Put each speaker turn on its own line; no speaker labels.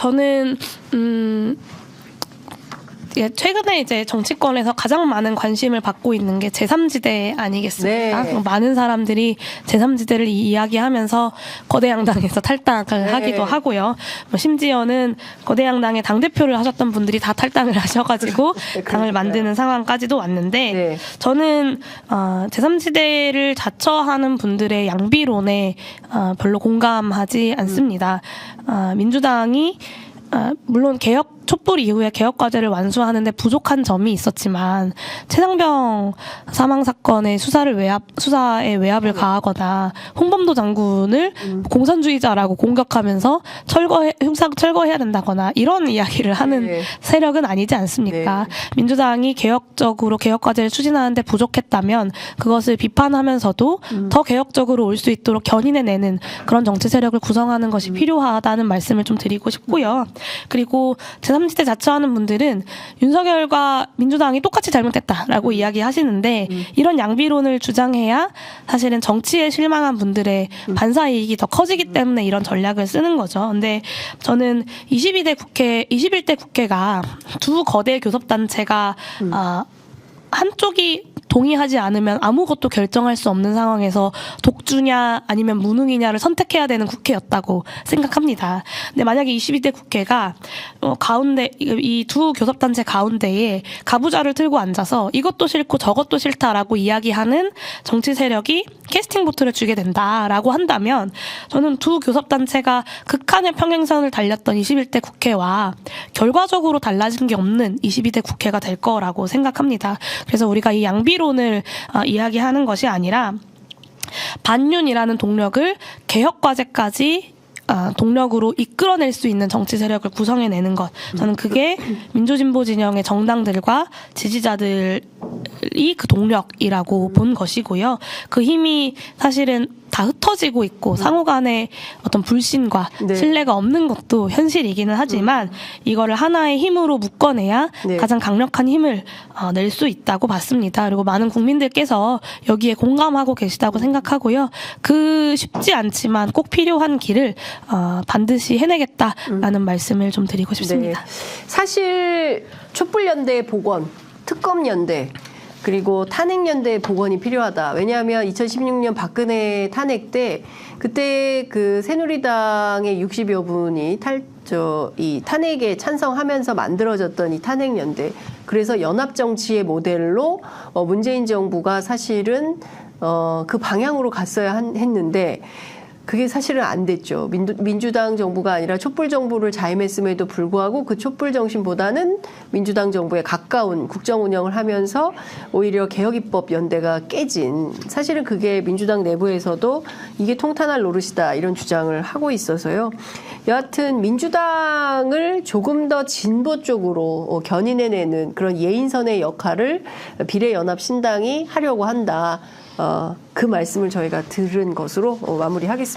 저는 최근에 이제 정치권에서 가장 많은 관심을 받고 있는 게 제3지대 아니겠습니까?
네.
많은 사람들이 제3지대를 이야기하면서 거대 양당에서 탈당을 하기도 하고요. 심지어는 거대 양당의 당대표를 하셨던 분들이 다 탈당을 하셔가지고 당을 만드는 상황까지도 왔는데 저는 제3지대를 자처하는 분들의 양비론에 별로 공감하지 않습니다. 민주당이 물론 개혁 촛불 이후에 개혁 과제를 완수하는데 부족한 점이 있었지만 최상병 사망 사건의 수사에 외압을 가하거나 홍범도 장군을 공산주의자라고 공격하면서 흉상 철거해야 된다거나 이런 이야기를 하는 세력은 아니지 않습니까? 민주당이 개혁적으로 개혁 과제를 추진하는데 부족했다면 그것을 비판하면서도 더 개혁적으로 올 수 있도록 견인해내는 그런 정치 세력을 구성하는 것이 필요하다는 말씀을 좀 드리고 싶고요. 그리고 제3지대 자처하는 분들은 윤석열과 민주당이 똑같이 잘못했다라고 이야기하시는데 이런 양비론을 주장해야 사실은 정치에 실망한 분들의 반사이익이 더 커지기 때문에 이런 전략을 쓰는 거죠. 근데 저는 21대 국회가 두 거대 교섭단체가 한쪽이 동의하지 않으면 아무것도 결정할 수 없는 상황에서 독주냐 아니면 무능이냐를 선택해야 되는 국회였다고 생각합니다. 근데 만약에 22대 국회가 가운데 이 두 교섭단체 가운데에 가부좌를 틀고 앉아서 이것도 싫고 저것도 싫다라고 이야기하는 정치 세력이 캐스팅 보트를 주게 된다라고 한다면 저는 두 교섭단체가 극한의 평행선을 달렸던 21대 국회와 결과적으로 달라진 게 없는 22대 국회가 될 거라고 생각합니다. 그래서 우리가 이 양비론을 이야기하는 것이 아니라 반윤이라는 동력을 개혁과제까지 동력으로 이끌어낼 수 있는 정치 세력을 구성해내는 것. 저는 그게 민주진보 진영의 정당들과 지지자들이 그 동력이라고 본 것이고요. 그 힘이 사실은 다 흩어지고 있고 상호 간의 어떤 불신과 신뢰가 없는 것도 현실이기는 하지만 이거를 하나의 힘으로 묶어내야 가장 강력한 힘을 낼 수 있다고 봤습니다. 그리고 많은 국민들께서 여기에 공감하고 계시다고 생각하고요. 그 쉽지 않지만 꼭 필요한 길을 반드시 해내겠다라는 말씀을 좀 드리고 싶습니다.
사실 촛불연대 복원, 특검연대 그리고 탄핵연대 복원이 필요하다. 왜냐하면 2016년 박근혜 탄핵 때 그때 그 새누리당의 60여 분이 이 탄핵에 찬성하면서 만들어졌던 이 탄핵연대. 그래서 연합정치의 모델로 문재인 정부가 사실은 그 방향으로 갔어야 했는데 그게 사실은 안 됐죠. 민주당 정부가 아니라 촛불 정부를 자임했음에도 불구하고 그 촛불 정신보다는 민주당 정부에 가까운 국정 운영을 하면서 오히려 개혁입법 연대가 깨진, 사실은 그게 민주당 내부에서도 이게 통탄할 노릇이다 이런 주장을 하고 있어서요. 여하튼 민주당을 조금 더 진보 쪽으로 견인해내는 그런 예인선의 역할을 비례연합신당이 하려고 한다. 그 말씀을 저희가 들은 것으로 마무리하겠습니다.